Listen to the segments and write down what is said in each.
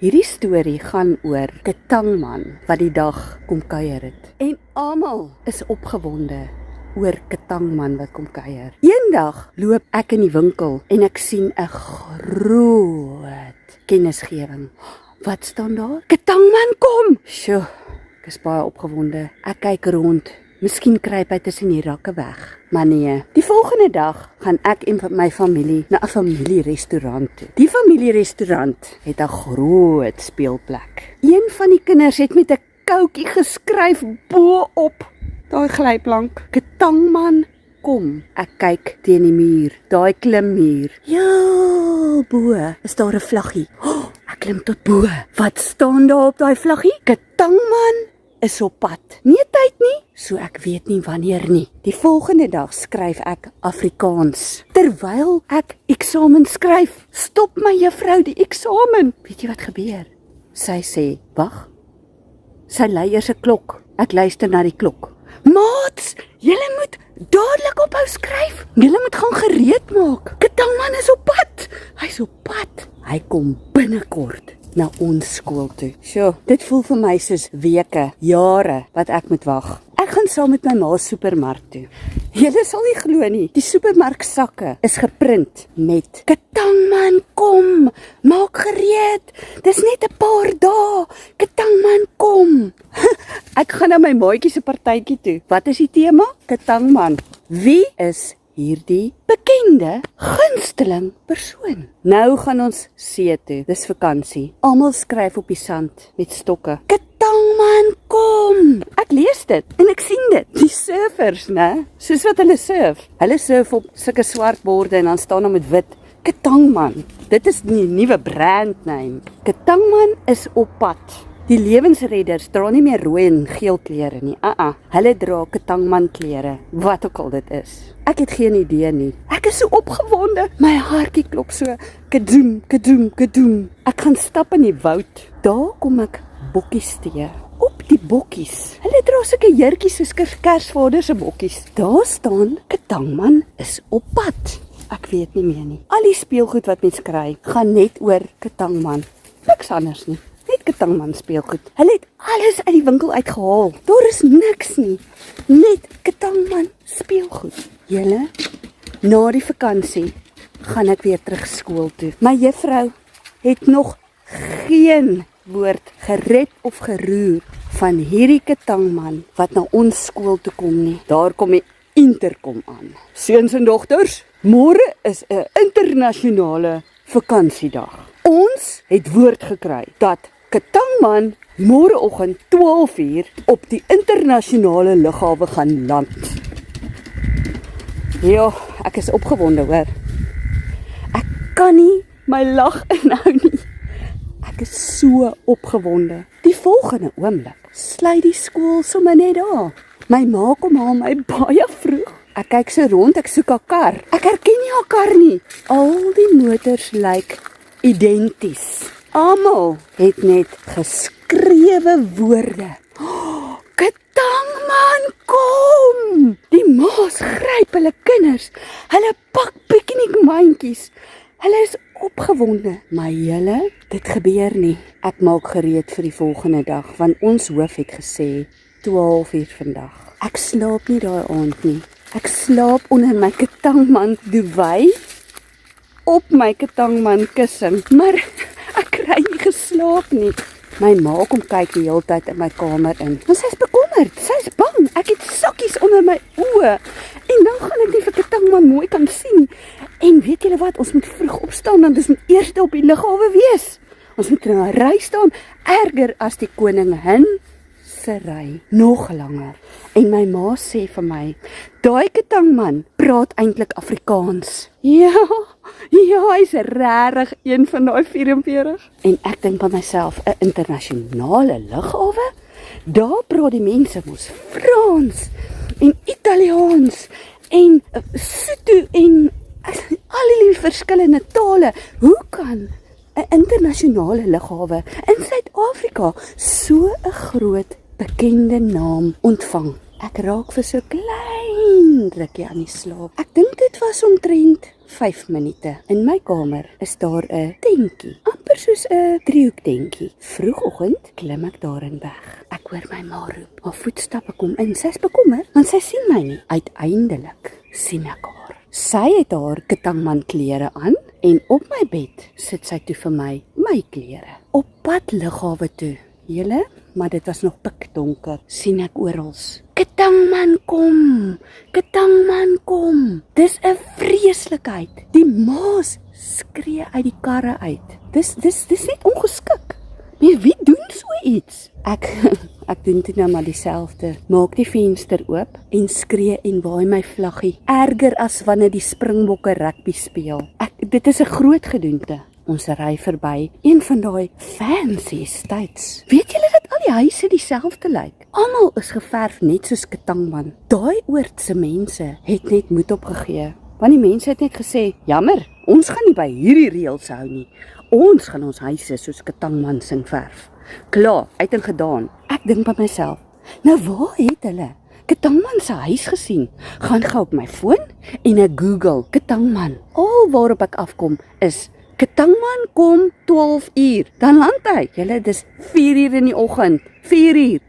Hierdie storie gaan oor Ketangman wat die dag kom kuier het. En almal is opgewonde oor Ketangman wat kom kuier. Eendag loop ek in die winkel en ek sien 'n groot kennisgewing. Wat staan daar? Ketangman kom! Sjoe, ek is baie opgewonde. Ek kyk rond. Miskien kruip hy tussen die rakke weg. Maar nee, die volgende dag gaan ek en my familie na 'n familierestaurant toe. Die familierestaurant het 'n groot speelplek. Een van die kinders het met 'n koutjie geskryf bo op daai glyplank. Ketangman kom. Ek kyk teen die muur, daai klimmuur. Ja, bo is daar 'n vlaggie. Oh, ek klim tot bo. Wat staan daar op daai vlaggie? Ketangman is op pad. Nie tyd nie, so ek weet nie wanneer nie. Die volgende dag skryf ek Afrikaans. Terwyl ek eksamen skryf, stop my juffrou die eksamen. Weet jy wat gebeur? Sy sê, wag. Sy lei eers 'n klok. Ek luister na die klok. Maats, julle moet dadelik ophou skryf. Julle moet gaan gereed maak. Ketangman is op pad. Hy's op pad. Hy kom binnekort na ons skool toe. Sjoe, dit voel vir my soos weke, jare wat ek moet wag. Ek gaan saam met my ma supermark toe. Julle sal nie glo nie, die supermarksakke is geprint met Ketangman kom, maak gereed. Dis net 'n paar dae. Ketangman kom. Ek gaan na my maatjie se partytjie toe. Wat is die tema? Ketangman. Wie is hierdie bekende gunsteling persoon? Nou gaan ons see toe. Dis vakansie. Almal skryf op die sand met stokke. Ketangman kom. Ek lees dit en ek sien dit. Die surfers, né? Soos wat hulle surf. Hulle surf op sulke swart borde en dan staan daar met wit Ketangman. Dit is die nuwe brandname. Ketangman is op pad. Die lewensredders dra nie meer rooi en geel klere nie. Hulle dra Ketangman klere, wat ook al dit is. Ek het geen idee nie. Ek is so opgewonde. My hartjie klop so. Kadoem, kadoem, kadoem. Ek gaan stap in die woud. Daar kom ek bokkies teë. Op die bokkies. Hulle dra sulke jurkies soos Kersvader se bokkies. Daar staan Ketangman is op pad. Ek weet nie meer nie. Al die speelgoed wat mens kry, gaan net oor Ketangman. Niks anders nie. Net Ketangman speelgoed. Hulle het alles uit die winkel uitgehaal. Daar is niks nie. Net Ketangman speelgoed. Julle, na die vakansie gaan ek weer terug skool toe. My juffrou het nog geen woord gered of geroer van hierdie Ketangman wat na ons skool toe kom nie. Daar kom die interkom aan. Seuns en dogters, môre is 'n internasionale vakansiedag. Ons het woord gekry dat Ketangman môreoggend 12:00 op die internasionale lughawe gaan land. Ja, ek is opgewonde hoor. Ek kan nie my lag inhou nie. Ek is so opgewonde. Die volgende oomblik sluit die skool sommer net daar. My ma kom haal my baie vroeg. Ek kyk so rond, ek soek haar kar. Ek herken nie haar kar nie. Al die motors lyk identies. Almal het net geskrewe woorde. Oh, Ketangman kom! Die ma's gryp hulle kinders. Hulle pak piknikmandjies. Hulle is opgewonde. Maar julle, dit gebeur nie. Ek maak gereed vir die volgende dag, want ons hoof het gesê 12:00 vandag. Ek slaap nie daai aand nie. Ek slaap onder my Ketangman duvet op my Ketangman kussing, maar ek kry nie geslaap nie. My ma kom kyk die hele tyd in my kamer in. Maar sy is bekommerd, sy is bang. Ek het sakkies onder my oë. En dan gaan ek nie vir Ketangman mooi kan sien. En weet julle wat, ons moet vroeg opstaan, want ons moet eers op die lughawe wees. Ons moet in 'n ry staan, erger as die koningin se ry, nog langer. En my ma sê vir my, daai Ketangman praat eintlik Afrikaans. Ja, hy's regtig een van daai 44. En ek dink by myself, 'n internasionale lughawe? Daar praat die mense mos Frans en Italiaans en Sotho en al die verskillende tale. Hoe kan 'n internasionale lughawe in Suid-Afrika so 'n groot bekende naam ontvang? Ek raak vir so klein drukkie aan die slaap. Ek dink dit was omtrent 5 minute in my kamer is daar 'n tentjie, amper soos 'n driehoektentjie. Vroegoggend klim ek daarin weg. Ek hoor my ma roep. Haar voetstappe kom in. Sy's bekommerd, want sy sien my nie. Uiteindelik sien ek haar. Sy het haar Ketangman klere aan en op my bed sit sy toe vir my klere. Op pad lughawe toe. Julle, maar dit was nog pikdonker. Sien ek orals. Ketangman kom! Ketangman kom! Dis 'n vreeslikheid. Die ma's skree uit die karre uit. Dis net ongeskik. Maar wie doen so iets? Ek doen dit nou maar dieselfde. Maak die venster oop en skree en waai my vlaggie. Erger as wanneer die Springbokke rugby speel. Dit is 'n groot gedoente. Ons ry verby een van daai fancy estates. Weet julle dat al die huise dieselfde lyk? Almal is geverf net soos Ketangman. Daai oord se mense het net moed opgegee. Want die mense het net gesê, jammer, ons gaan nie by hierdie reëls hou nie. Ons gaan ons huise soos Ketangman sing verf. Klaar, uit en gedaan. Ek dink by myself, nou waar het hulle Ketangman se huis gesien? Gaan gou op my foon en ek Google Ketangman. Al waarop ek afkom is Ketangman kom 12 uur, dan land hy. Julle, dis 4 uur in die oggend, 4 uur.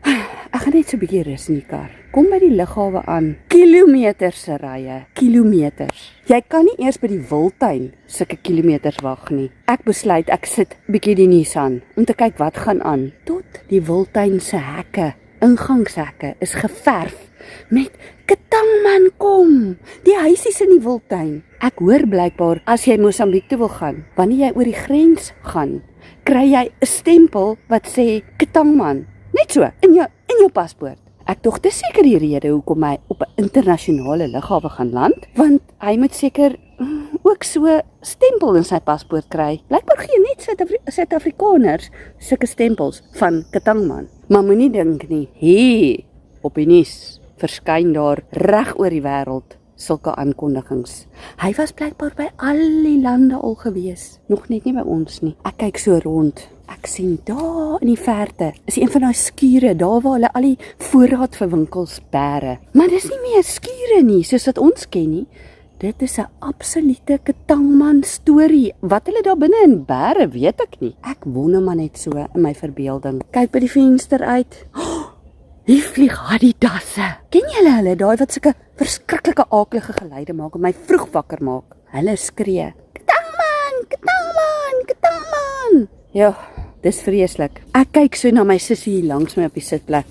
Ek gaan net so 'n bietjie rus in die kar. Kom by die lughawe aan, kilometers se rye, kilometers. Jy kan nie eers by die Wildtuin sulke kilometers wag nie. Ek besluit ek sit bietjie die nuus aan, om te kyk wat gaan aan. Tot die Wildtuin se hekke, ingangshekke, is geverf met Ketangman kom, die huisies in die Wildtuin. Ek hoor blykbaar, as jy Mosambiek toe wil gaan, wanneer jy oor die grens gaan, kry jy 'n stempel wat sê Ketangman. Net so, in jou paspoort. Ek dink dis seker die rede hoekom hy op 'n internasionale lughawe gaan land, want hy moet seker ook so stempel in sy paspoort kry. Blykbaar gee net Suid-Afrikaners sulke stempels van Ketangman. Maar moenie dink nie, op die nuus verskyn daar reg oor die wêreld sulke aankondigings. Hy was blykbaar by al die lande al gewees, nog net nie by ons nie. Ek kyk so rond. Ek sien daar in die verte is een van daai skure, daar waar hulle al die voorraad vir winkels bære. Maar dis nie meer skure nie, soos wat ons ken nie. Dit is 'n absolute Ketangman storie. Wat hulle daar binne in bære, weet ek nie. Ek wonder maar net so in my verbeelding. Kyk by die venster uit. Hier vlieg Adidasse. Ken julle hulle, daai wat sulke verskriklike aaklige geluide maak en my vroeg wakker maak? Hulle skree, Ketangman, Ketangman, Ketangman. Ja, dis vreeslik. Ek kyk so na my sussie hier langs my op die sitplek.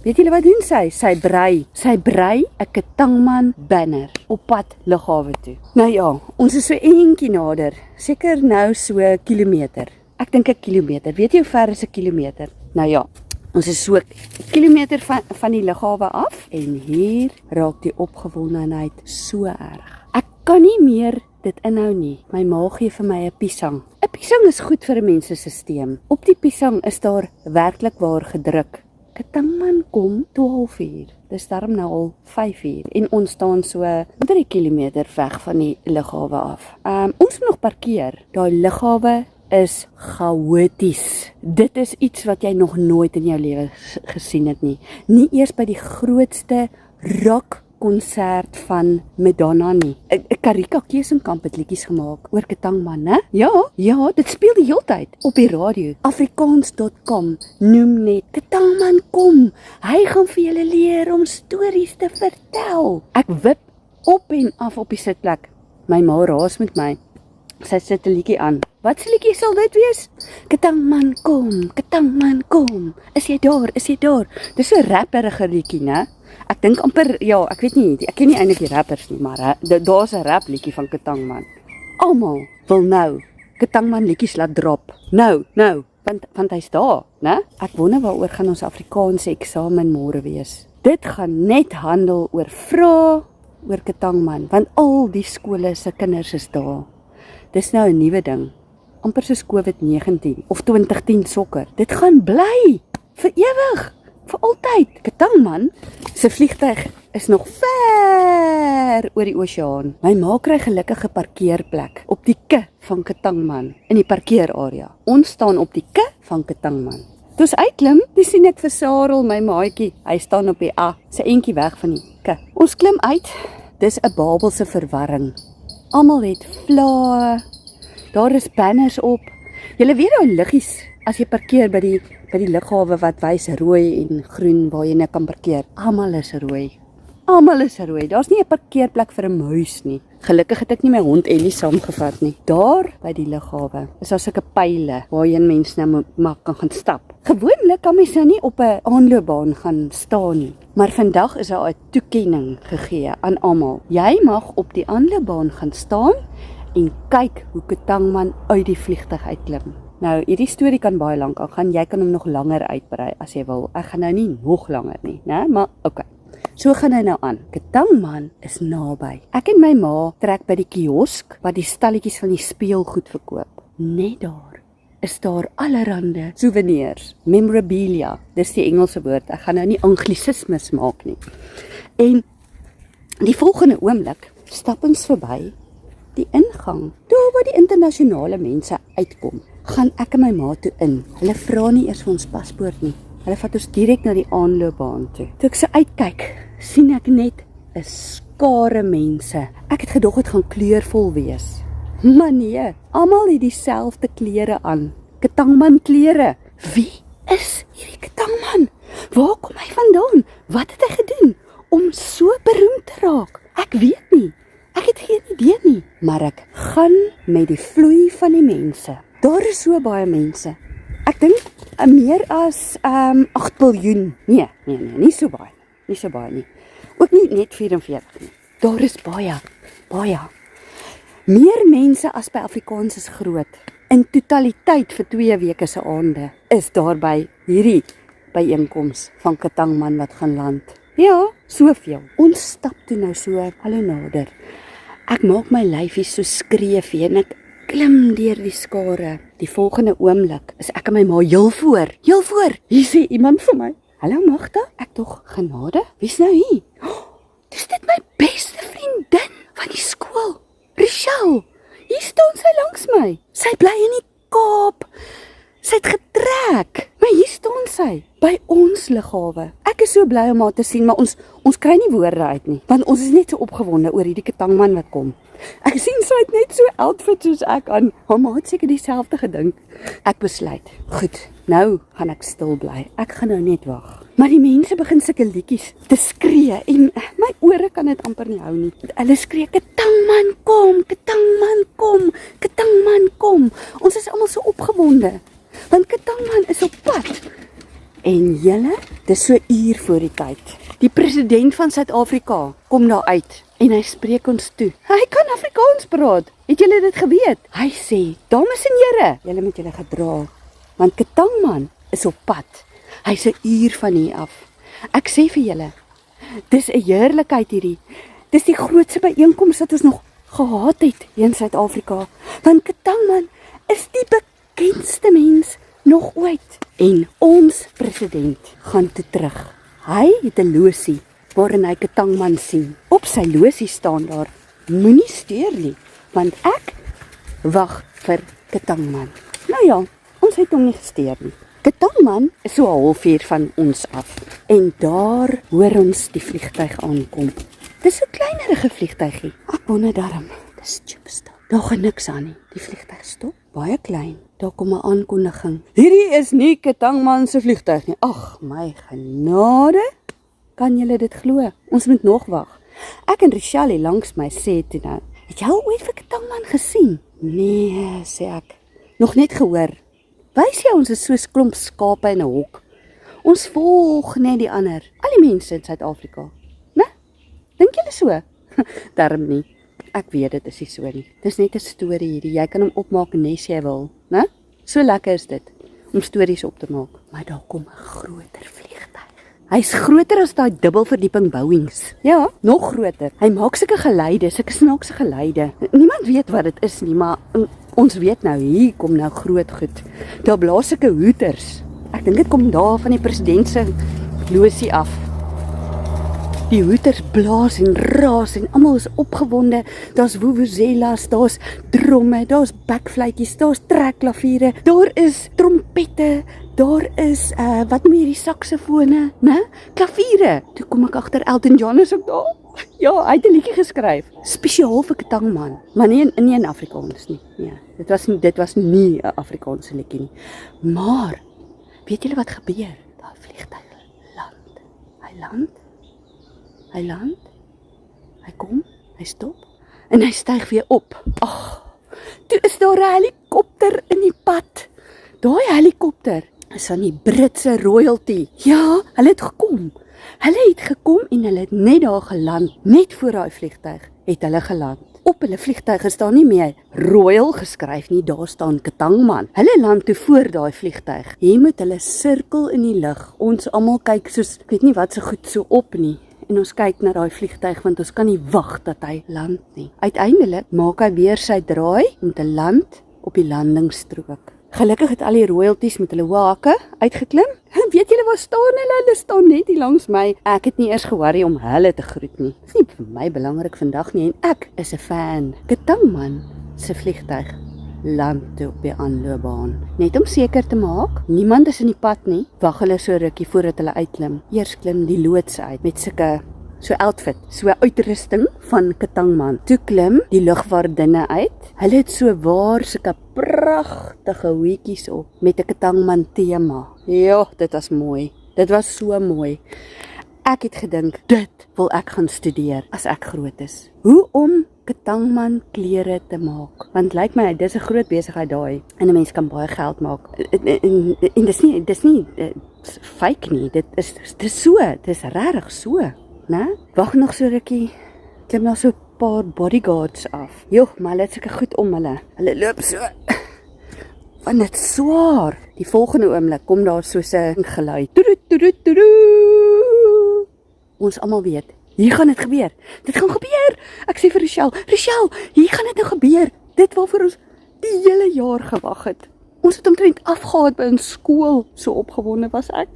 Weet julle wat doen sy? Sy brei 'n Ketangman banner op pad lughawe toe. Nou ja, ons is so eentjie nader, seker nou so 'n kilometer. Ek dink 'n kilometer. Weet jy hoe ver is 'n kilometer? Nou ja, ons is so 'n kilometer van die lughawe af en hier raak die opgewondenheid so erg. Ek kan nie meer dit inhou nie. My maag gee vir my 'n piesang. 'n Piesang is goed vir 'n mens se stelsel. Op die piesang is daar werklik waar gedruk. Ketangman kom 12 uur. Dis darm nou al 5 uur en ons staan so 3 kilometer weg van die lughawe af. Ons moet nog parkeer. Daai lughawe is chaoties. Dit is iets wat jy nog nooit in jou lewe gesien het nie. Nie eers by die grootste rock konsert van Madonna nie. Karika Keesenkamp het liedjies gemaak oor Ketangman, né? Ja, dit speel die hele tyd op die radio. Afrikaans.com noem net Ketangman kom. Hy gaan vir julle leer om stories te vertel. Ek wip op en af op die sitplek. My ma raas met my. Sy sit 'n liedjie aan. Wat se liedjie sal dit wees? Ketangman kom, Ketangman kom. Is jy daar? Is jy daar? Dis so 'n rapperige liedjie, né? Ek dink amper, ja, ek weet nie, ek ken nie eintlik die rappers nie, maar daar's 'n rap liedjie van Ketangman. Almal wil nou Ketangman liedjies laat drop. Nou, want hy's daar, né? Ek wonder waaroor gaan ons Afrikaanse eksamen môre wees. Dit gaan net handel oor vrae oor Ketangman, want al die skole se kinders is daar. Dis nou 'n nuwe ding. Amper soos COVID-19 of 2010 sokker. Dit gaan bly vir ewig, vir altyd. Ketangman se vliegtuig is nog ver oor die oseaan. My ma kry gelukkige parkeerplek op die K van Ketangman in die parkeerarea. Ons staan op die K van Ketangman. Toe ons uitklim, dis sien ek vir Sarel, my maatjie. Hy staan op die A, sy entjie weg van die K. Ons klim uit. Dis 'n Babelse verwarring. Almal het vlae. Daar is banners op. Julle weet daai liggies as jy parkeer by die lughawe wat wys rooi en groen waar jy net kan parkeer. Almal is rooi. Almal is rooi. Daar's nie 'n parkeerplek vir 'n muis nie. Gelukkig het ek nie my hond Ellie saamgevat nie. Daar by die lughawe is daar sulke pyle waarheen mense nou maar kan gaan stap. Gewoonlik kan mens nou nie op 'n aanloopbaan gaan staan nie. Maar vandag is daar 'n toekenning gegee aan almal. Jy mag op die aanloopbaan gaan staan en kyk hoe Ketangman uit die vliegtuig uitklim. Nou, hierdie storie kan baie lank aangaan. Jy kan hom nog langer uitbrei as jy wil. Ek gaan nou nie nog langer nie, né? Maar okay. So gaan hy nou aan. Ketangman is naby. Ek en my ma trek by die kiosk wat die stalletjies van die speelgoed verkoop. Net daar is daar allerhande souvenirs, memorabilia. Dis die Engelse woord. Ek gaan nou nie anglisismes maak nie. En die volgende oomblik stap ons verby die ingang. Daar waar die internasionale mense uitkom, gaan ek en my ma toe in. Hulle vra nie eers vir ons paspoort nie. Hulle vat ons direk na die aanloopbaan toe. Toe ek so uitkyk, sien ek net 'n skare mense. Ek het gedog dit gaan kleurvol wees. Maar nee, almal het dieselfde klere aan. Ketangman klere. Wie is hierdie Ketangman? Waar kom hy vandaan? Wat het hy gedoen om so beroemd te raak? Ek weet nie. Ek het geen idee nie. Maar ek gaan met die vloei van die mense. Daar is so baie mense. Ek dink meer as 8 biljoen. Nee, nie so baie. Nie so baie nie. Ook nie net 44 nie. Daar is baie. Meer mense as by Afrikaans is groot. In totaliteit vir 2 weke se aande is daar by hierdie byeenkoms van Ketangman wat gaan land. Ja, soveel. Ons stap toe nou so al hoe nader. Ek maak my lyfie so skreefie en ek klim deur die skare. Die volgende oomblik is ek en my ma heel voor. Hier sê iemand vir my. Hallo Magda, ek tog genade. Wie's nou hier? Dis dit my beste vriendin van die skool, Richelle. Hier staan sy langs my. Sy bly in die Kaap. Sy het getrek. Maar hier staan sy by ons lughawe. Ek is so bly om haar te sien, maar ons kry nie woorde uit nie, want ons is net so opgewonde oor hierdie Ketangman wat kom. Ek sien sy het net so outfit soos ek aan. Haar ma het seker dieselfde gedink. Ek besluit, goed, nou gaan ek stil bly. Ek gaan nou net wag. Maar die mense begin sulke liedjies te skree en my ore kan dit amper nie hou nie. Hulle skree, Ketangman kom, Ketangman kom, Ketangman kom. Ons is almal so opgewonde, want Ketangman is op pad. En julle, dis so uur voor die tyd. Die president van Suid-Afrika kom daar uit en hy spreek ons toe. Hy kan Afrikaans praat. Het julle dit geweet? Hy sê, dames en here, julle moet julle gedra, want Ketangman is op pad. Hy's 'n uur van hier af. Ek sê vir julle, dis 'n heerlikheid hierdie. Dis die grootste byeenkoms wat ons nog gehad het hier in Suid-Afrika. Want Ketangman is die bekendste mens nog ooit. En ons president gaan toe terug. Hy het 'n losie waarin hy Ketangman sien. Op sy losie staan daar, moenie steur nie, want ek wag vir Ketangman. Nou ja, ons het hom nie gesteur nie. Ketangman is so 'n halfuur van ons af. En daar hoor ons die vliegtuig aankom. Dis 'n kleinerige vliegtuigie. Ek wonder darm, dis chipstop. Daar gaan niks aan nie. Die vliegtuig stop, baie klein. Daar kom 'n aankondiging. Hierdie is nie Ketangman se vliegtuig nie. Ag, my genade. Kan julle dit glo? Ons moet nog wag. Ek en Richelle langs my sê toe nou, het jy al ooit vir Ketangman gesien? Nee, sê ek. Nog net gehoor. Wys jy ons is soos klomp skape in 'n hok. Ons volg net die ander. Al die mense in Suid-Afrika. Né? Dink julle so? Darm nie. Ek weet dit is nie so nie. Dis net 'n storie hierdie. Jy kan hom opmaak nes jy wil, né? So lekker is dit om stories op te maak. Maar daar kom 'n groter vliegtuig. Hy's groter as daai dubbelverdieping Boeings. Ja, nog groter. Hy maak sulke geluide, sulke snaakse geluide. Niemand weet wat dit is nie, maar ons weet nou, hier kom nou groot goed. Daar blaas sulke hoeters. Ek dink dit kom daar van die president se losie af. Die hoeters blaas en raas en almal is opgewonde. Daar's vuvuzelas, daar's dromme, daar's bakfluitjies, daar's trekklaviere, daar is trompette, daar is wat noem jy die saksofone, né? Klaviere. Toe kom ek agter Elton John is ook daar. Ja, hy het 'n liedjie geskryf, spesiaal vir Ketangman, maar nie in Afrikaans nie. Nee, dit was nie 'n Afrikaanse liedjie nie. Maar weet julle wat gebeur? Daai vliegtuig land. Hy land. Hy kom, hy stop en hy styg weer op. Ag, toe is daar 'n helikopter in die pad. Daai helikopter is van die Britse royalty. Ja, hulle het gekom. Hulle het gekom en hulle het net daar geland. Net voor daai vliegtuig het hulle geland. Op hulle vliegtuig is daar nie meer Royal geskryf nie, daar staan Ketangman. Hulle land toe voor daai vliegtuig. Hier moet hulle sirkel in die lug. Ons almal kyk soos, ek weet nie wat so goed so op nie. En ons kyk na daai vliegtuig want ons kan nie wag dat hy land nie. Uiteindelik maak hy weer sy draai om te land op die landingsstrook. Gelukkig het al die royalties met hulle hoë hakke uitgeklim. En weet julle waar staan hulle? Hulle staan net hier langs my. Ek het nie eers ge-worry om hulle te groet nie. Dis nie vir my belangrik vandag nie en ek is 'n fan. Ketangman se vliegtuig land toe op die aanloopbaan. Net om seker te maak, niemand is in die pad nie. Wag hulle so rukkie voordat hulle uitklim. Eers klim die loods uit met so outfit, so uitrusting van Ketangman. Toe klim die lugwardinne uit. Hulle het so waar sulke pragtige hoedjies op met 'n Ketangman tema. Ja, dit was mooi. Dit was so mooi. Ek het gedink, dit wil ek gaan studeer as ek groot is. Hoe om Ketangman klere te maak. Want lyk my, dis 'n groot besigheid daai en 'n mens kan baie geld maak. En dis nie fake nie. Dit is regtig so. Né? Wag nog so rukkie. Klim nou so 'n paar bodyguards af. Joh, maar hulle het seker goed om hulle. Hulle loop so. Want dit swaar. Die volgende oomblik kom daar so 'n geluid. Ons almal weet, hier gaan dit gebeur. Dit gaan gebeur. Ek sê vir Rochelle, hier gaan dit nou gebeur. Dit waarvoor ons die hele jaar gewag het. Ons het omtrent afgehaal by 'n skool. So opgewonde was ek.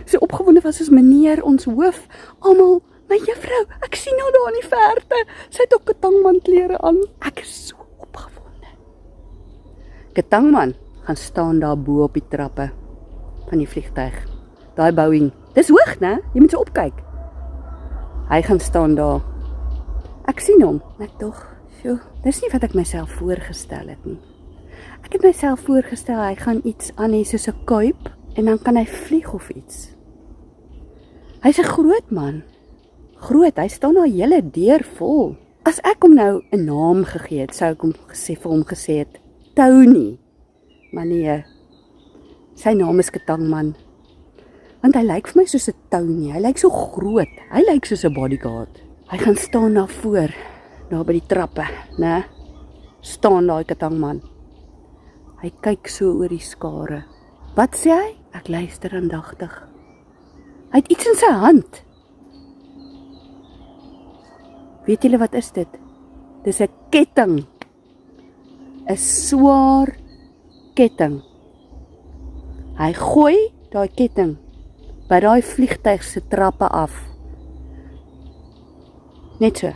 So opgewonde was ons meneer, ons hoof, almal, my juffrou, ek sien nou daar in die verte, sy het ook Ketangman klere aan. Ek is so opgewonde. Ketangman gaan staan daar bo op die trappe van die vliegtuig. Daai Boeing. Dis hoog, né? Jy moet so opkyk. Hy gaan staan daar. Ek sien hom. Ek tog, dis nie wat ek myself voorgestel het nie. Ek het myself voorgestel hy gaan iets aan hê soos 'n kuip. En dan kan hy vlieg of iets. Hy's 'n groot man. Groot, hy staan nou hele deur vol. As ek hom nou 'n naam gegee het, sou ek hom vir hom gesê het Tony. Maar nee, sy naam is Ketangman. Want hy lyk vir my soos 'n Tony. Hy lyk so groot. Hy lyk soos 'n bodyguard. Hy gaan staan daar voor, daar by die trappe, né? Staan daai Ketangman. Hy kyk so oor die skare. Wat sê hy? Ek luister aandagtig. Hy het iets in sy hand. Weet julle wat is dit? Dis 'n ketting. 'n Swaar ketting. Hy gooi daai ketting by daai vliegtuig se trappe af. Net so.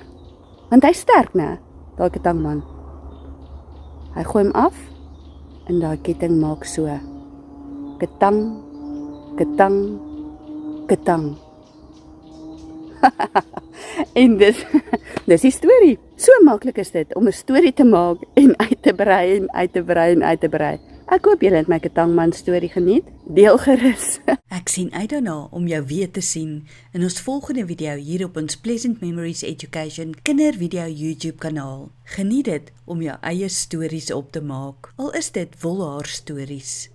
Want hy's sterk, né? Daai Ketangman. Hy gooi hom af en daai ketting maak so. Ketang, ketang, ketang. En dis die storie. So maklik is dit om 'n storie te maak en uit te brei en uit te brei en uit te brei. Ek hoop julle het my Ketangman storie geniet. Deel gerus. Ek sien uit daarna om jou weer te sien in ons volgende video hier op ons Pleasant Memories Education kindervideo YouTube kanaal. Geniet dit om jou eie stories op te maak. Al is dit wolhaar stories.